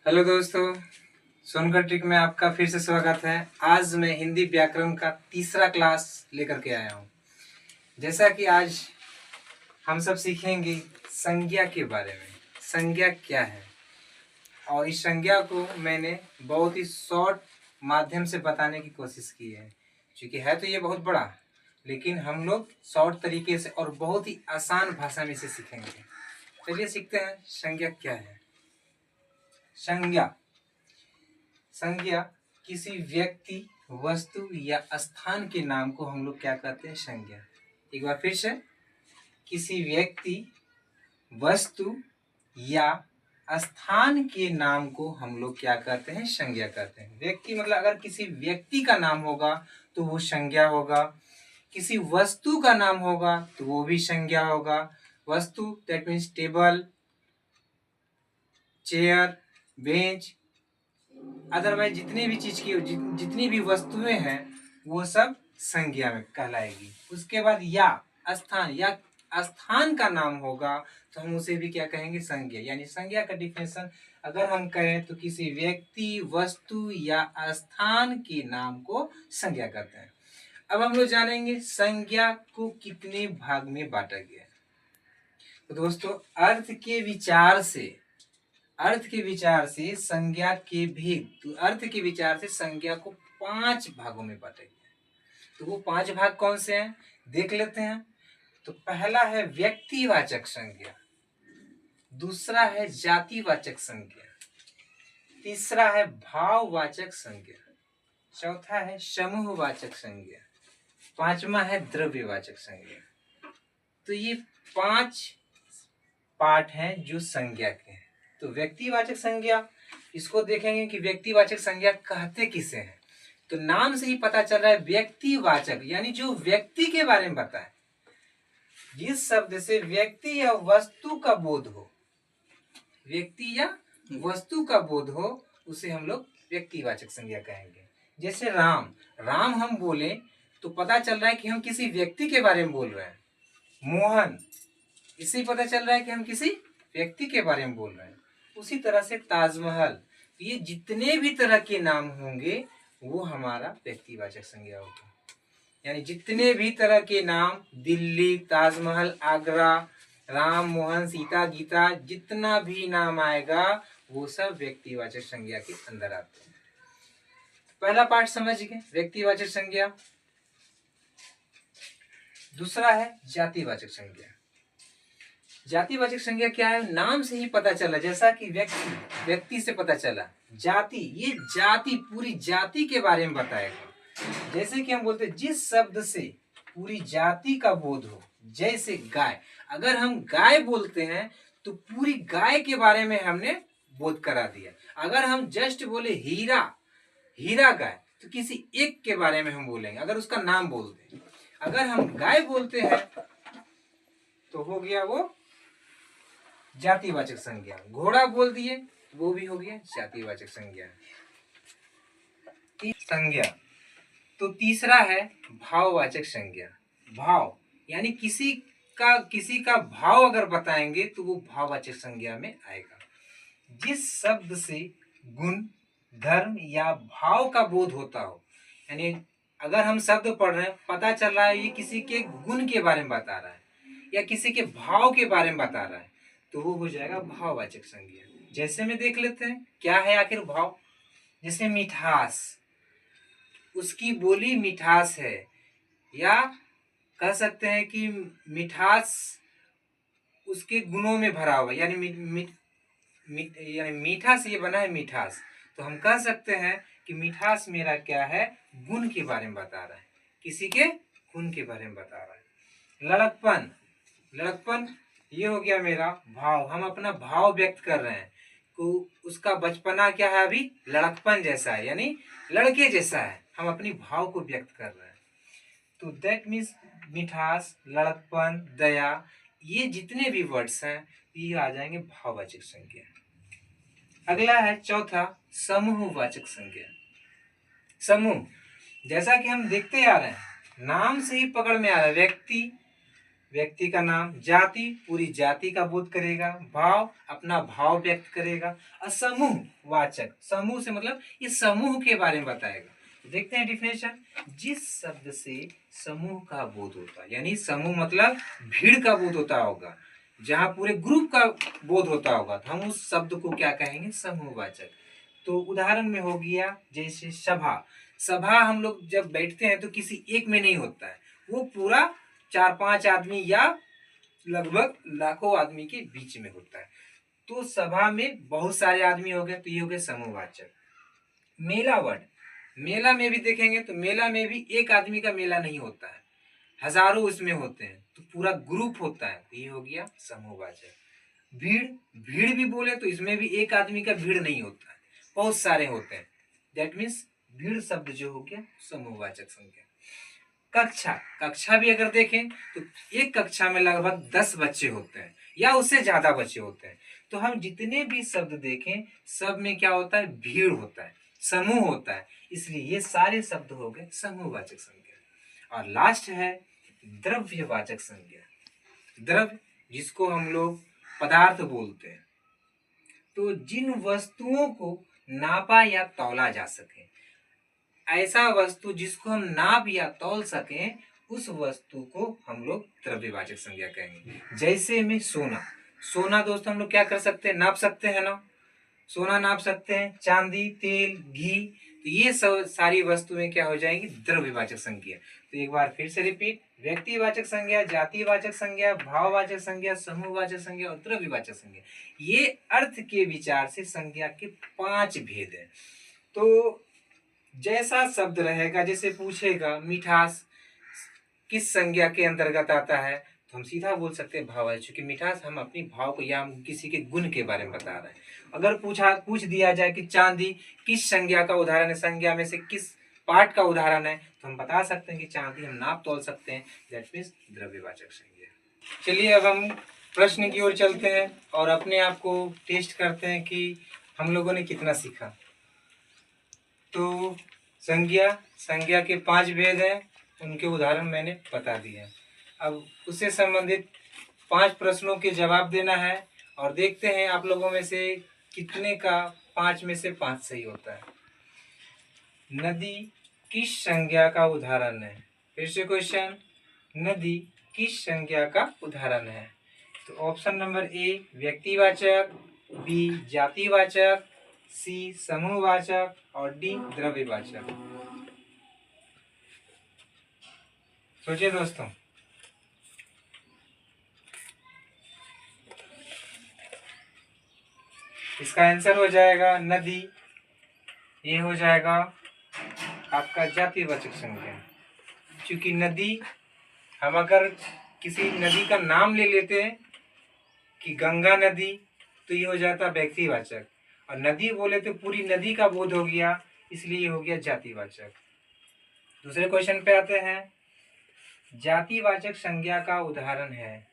Hello दोस्तों, Sonkar trick में आपका फिर से स्वागत है। आज मैं हिंदी व्याकरण का तीसरा क्लास लेकर के आया हूँ। जैसा कि आज हम सब सीखेंगे संज्ञा के बारे में। संज्ञा क्या है और इस संज्ञा को मैंने बहुत ही शॉर्ट माध्यम से बताने की कोशिश की है, क्योंकि है तो ये बहुत बड़ा, लेकिन हम लोग शॉर्ट तरीके से और बहुत ही आसान भाषा में इसे सीखेंगे। चलिए सीखते हैं संज्ञा क्या है। संज्ञा संज्ञा किसी व्यक्ति, वस्तु या स्थान के नाम को हम लोग क्या कहते हैं? संज्ञा। एक बार फिर से, किसी व्यक्ति, वस्तु या स्थान के नाम को हम लोग क्या कहते हैं? संज्ञा कहते हैं। व्यक्ति मतलब अगर किसी व्यक्ति का नाम होगा तो वो संज्ञा होगा। किसी वस्तु का नाम होगा तो वो भी संज्ञा होगा। वस्तु that means table, chair, bench, otherwise जितनी भी चीज की जितनी भी वस्तुएं हैं वो सब संज्ञा में कहलाएगी। उसके बाद या स्थान का नाम होगा तो हम उसे भी क्या कहेंगे? संज्ञा। यानी संज्ञा का डिफिनेशन अगर हम कहें तो किसी व्यक्ति, वस्तु या स्थान के नाम को संज्ञा कहते हैं। अब हम लोग जानेंगे संज्ञा को कितने भाग में बांटा गया है। तो दोस्तों, अर्थ के विचार से संज्ञा के भेद, तो अर्थ के विचार से संज्ञा को 5 भागों में बांटा गया है। तो वो 5 भाग कौन से हैं देख लेते हैं। तो पहला है व्यक्तिवाचक संज्ञा, दूसरा है जातिवाचक संज्ञा, तीसरा है भाववाचक संज्ञा, चौथा है समूहवाचक संज्ञा, पांचवा है द्रव्यवाचक संज्ञा। तो ये 5 पार्ट हैं जो संज्ञा के हैं। तो व्यक्तिवाचक संज्ञा, इसको देखेंगे कि व्यक्तिवाचक संज्ञा कहते किसे हैं। तो नाम से ही पता चल रहा है व्यक्तिवाचक, यानी जो व्यक्ति के बारे में बताए। जिस शब्द से व्यक्ति या वस्तु का बोध हो, व्यक्ति या वस्तु का बोध हो, उसे हम लोग व्यक्तिवाचक संज्ञा कहेंगे। जैसे राम, राम हम बोले तो पता चल रहा है कि हम किसी व्यक्ति के बारे में बोल रहे हैं। मोहन, इससे पता चल रहा है कि हम किसी व्यक्ति के बारे में बोल रहे हैं। उसी तरह से ताजमहल, ये जितने भी तरह के नाम होंगे वो हमारा व्यक्तिवाचक संज्ञा होगा। यानी जितने भी तरह के नाम, दिल्ली, ताजमहल, आगरा, राम, मोहन, सीता, गीता, जितना भी नाम आएगा वो सब व्यक्तिवाचक संज्ञा के अंदर आते हैं। पहला पार्ट समझ गए, व्यक्तिवाचक संज्ञा। दूसरा है जातिवाचक संज्ञा। जातिवाचक संज्ञा क्या है? नाम से ही पता चला, जैसा कि व्यक्ति से पता चला। जाति, ये जाति, पूरी जाति के बारे में बताएगा। जैसे कि हम बोलते हैं जिस शब्द से पूरी जाति का बोध हो, जैसे गाय, अगर हम गाय बोलते हैं तो पूरी गाय के बारे में हमने बोध करा दिया। अगर हम जस्ट बोले हीरा, हीरा गाय, तो किसी एक के बारे में हम बोलेंगे, अगर उसका नाम बोलते हैं। अगर हम गाय बोलते हैं तो हो गया वो जातिवाचक संज्ञा। घोड़ा बोल दिए, वो भी हो गया जातिवाचक संज्ञा। संज्ञा। तो तीसरा है भाववाचक संज्ञा। भाव यानी किसी का भाव अगर बताएंगे तो वो भाववाचक संज्ञा में आएगा। जिस शब्द से गुण, धर्म या भाव का बोध होता हो, यानी अगर हम शब्द पढ़ रहे हैं, पता चल रहा है ये किसी के गुण के बारे में बता रहा है या किसी के भाव के बारे में बता रहा है, तो वो हो जाएगा भाववाचक संज्ञा। जैसे में देख लेते हैं क्या है आखिर भाव। जैसे मिठास, उसकी बोली मिठास है, या कह सकते हैं कि मिठास उसके गुणों में भरा हुआ, यानी यानी मीठा से ये बना है मिठास। तो हम कह सकते हैं कि मिठास मेरा क्या है? गुण के बारे में बता रहा है, किसी के गुण के बारे में बता रहा है। लड़कपन, लड़कपन ये हो गया मेरा भाव, हम अपना भाव व्यक्त कर रहे हैं। तो उसका बचपना क्या है? अभी लड़कपन जैसा है, यानी लड़के जैसा है, हम अपनी भाव को व्यक्त कर रहे हैं। तो दैट मीन्स मिठास, लड़कपन, दया, ये जितने भी वर्ड्स हैं ये आ जाएंगे भाववाचक संज्ञा। अगला है चौथा समूहवाचक संज्ञा। समूह, जैसा कि हम देखते आ रहे हैं, नाम से ही पकड़ में आ रहा है, व्यक्ति, व्यक्ति का नाम, जाति पूरी जाति का बोध करेगा, भाव अपना भाव व्यक्त करेगा, और समूह वाचक, समूह से मतलब ये समूह के बारे में बताएगा। देखते हैं डिफिनेशन। जिस शब्द से समूह का बोध होता है, यानी समूह मतलब भीड़ का बोध होता होगा, जहां पूरे ग्रुप का बोध होता होगा, तो हम उस शब्द को क्या कहेंगे? समूहवाचक। तो उदाहरण में हो गया जैसे सभा। सभा हम लोग जब बैठते हैं तो किसी एक में नहीं होता है, वो पूरा 4-5 आदमी या लगभग लाखों आदमी के बीच में होता है। तो सभा में बहुत सारे आदमी हो गए, तो ये हो गए समूहवाचक। मेला वर्ड, मेला में भी देखेंगे तो मेला में भी एक आदमी का मेला नहीं होता है, हजारों उसमें होते हैं, तो पूरा ग्रुप होता है, तो ये हो गया समूहवाचक। भीड़, भीड़ भी बोले तो इसमें भी एक आदमी का भीड़ नहीं होता है, बहुत सारे होते हैं, दैट मीन्स भीड़ शब्द जो हो गया समूहवाचक संज्ञा। कक्षा, कक्षा भी अगर देखें तो एक कक्षा में लगभग 10 बच्चे होते हैं या उससे ज्यादा बच्चे होते हैं, तो हम जितने भी शब्द देखें सब में क्या होता है? भीड़ होता है, समूह होता है, इसलिए ये सारे शब्द हो गए समूहवाचक संज्ञा। और लास्ट है द्रव्यवाचक संज्ञा। द्रव्य जिसको हम लोग पदार्थ बोलते हैं, तो जिन वस्तुओं को नापा या तौला जा सके, ऐसा वस्तु जिसको हम नाप या तौल सकें, उस वस्तु को हम लोग द्रव्यवाचक संज्ञा कहेंगे। जैसे में सोना, सोना दोस्तों हम लोग क्या कर सकते हैं? नाप सकते हैं ना, सोना नाप सकते हैं, चांदी, तेल, घी, तो ये सब सारी वस्तुएं क्या हो जाएंगी? द्रव्यवाचक संज्ञा। तो एक बार फिर से रिपीट, व्यक्तिवाचक संज्ञा, जातिवाचक संज्ञा, भाववाचक संज्ञा, समूहवाचक संज्ञा और द्रव्यवाचक संज्ञा। ये अर्थ के विचार से संज्ञा के 5 भेद है। तो जैसा शब्द रहेगा, जैसे पूछेगा मिठास किस संज्ञा के अंतर्गत आता है, तो हम सीधा बोल सकते हैं भाव, क्योंकि मिठास हम अपनी भाव को या हम किसी के गुण के बारे में बता रहे हैं। अगर पूछ दिया जाए कि चांदी किस संज्ञा का उदाहरण है, संज्ञा में से किस पाठ का उदाहरण है, तो हम बता सकते हैं कि चांदी हम नाप तोल सकते हैं, दैट मीन्स द्रव्यवाचक संज्ञा। चलिए अब हम प्रश्न की ओर चलते हैं और अपने आप को टेस्ट करते हैं कि हम लोगों ने कितना सीखा। तो संज्ञा के 5 भेद हैं, उनके उदाहरण मैंने बता दिए हैं। अब उससे संबंधित 5 प्रश्नों के जवाब देना है और देखते हैं आप लोगों में से कितने का 5 में से 5 सही होता है। नदी किस संज्ञा का उदाहरण है? फिर से क्वेश्चन, नदी किस संज्ञा का उदाहरण है? तो ऑप्शन नंबर ए व्यक्तिवाचक, बी जातिवाचक, सी समूहवाचक और डी द्रव्यवाचक। सोचिए दोस्तों। इसका आंसर हो जाएगा नदी, ये हो जाएगा आपका जातिवाचक संज्ञा। क्योंकि नदी, हम अगर किसी नदी का नाम ले लेते हैं कि गंगा नदी, तो ये हो जाता व्यक्तिवाचक, और नदी बोले तो पूरी नदी का बोध हो गया, इसलिए ये हो गया जातिवाचक। दूसरे क्वेश्चन पे आते हैं। जातिवाचक संज्ञा का उदाहरण है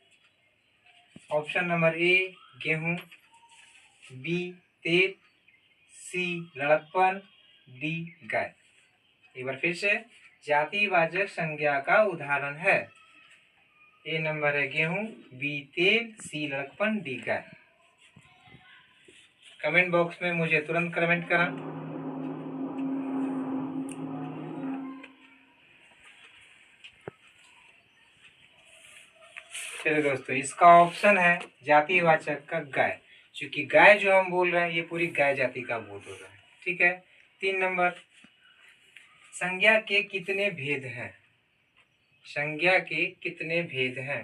ऑप्शन नंबर ए गेहूं, बी तेल, सी लड़कपन, डी गाय। एक बार फिर से, जातिवाचक संज्ञा का उदाहरण है, ए नंबर है गेहूं, बी तेल, सी लड़कपन, डी गाय। कमेंट बॉक्स में मुझे तुरंत कमेंट करा। चलिए दोस्तों, इसका ऑप्शन है जातिवाचक का गाय, क्योंकि गाय जो हम बोल रहे हैं ये पूरी गाय जाति का बोध हो रहा है। ठीक है। 3 नंबर, संज्ञा के कितने भेद हैं? संज्ञा के कितने भेद हैं?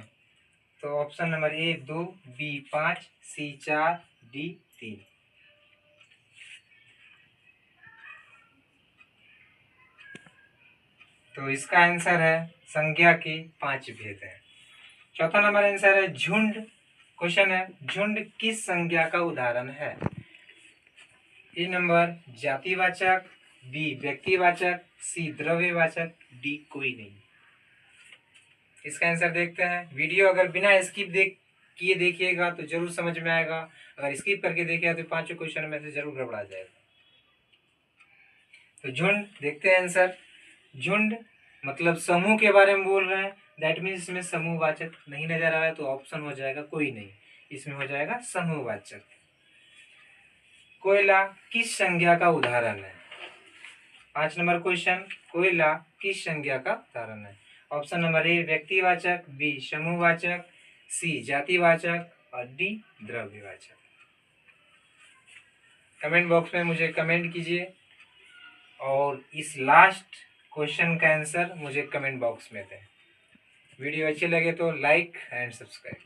तो option number A 2, B 5, C 4, D 3। तो इसका आंसर है संज्ञा के 5 भेद हैं। चौथा नंबर आंसर है झुंड। क्वेश्चन है झुंड किस संज्ञा का उदाहरण है? ए नंबर जातिवाचक, बी व्यक्तिवाचक, सी द्रव्यवाचक, डी कोई नहीं। इसका आंसर देखते हैं। वीडियो अगर बिना स्किप किए देखिएगा तो जरूर समझ में आएगा, अगर स्किप करके देखिएगा तो 5 क्वेश्चन में से जरूर गड़बड़ा जाएगा। तो झुंड देखते हैं आंसर। झुंड मतलब समूह के बारे में बोल रहे हैं, दैट मीन्स इसमें समूहवाचक नहीं नजर आ रहा है, तो ऑप्शन हो जाएगा कोई नहीं, इसमें हो जाएगा समूहवाचक। कोयला किस संज्ञा का उदाहरण है? 5 नंबर क्वेश्चन, कोयला किस संज्ञा का उदाहरण है? ऑप्शन नंबर ए व्यक्तिवाचक, बी समूहवाचक, सी जातिवाचक और डी द्रव्यवाचक। कमेंट बॉक्स में मुझे कमेंट कीजिए और इस लास्ट क्वेश्चन का आंसर मुझे कमेंट बॉक्स में दें। वीडियो अच्छे लगे तो लाइक एंड सब्सक्राइब।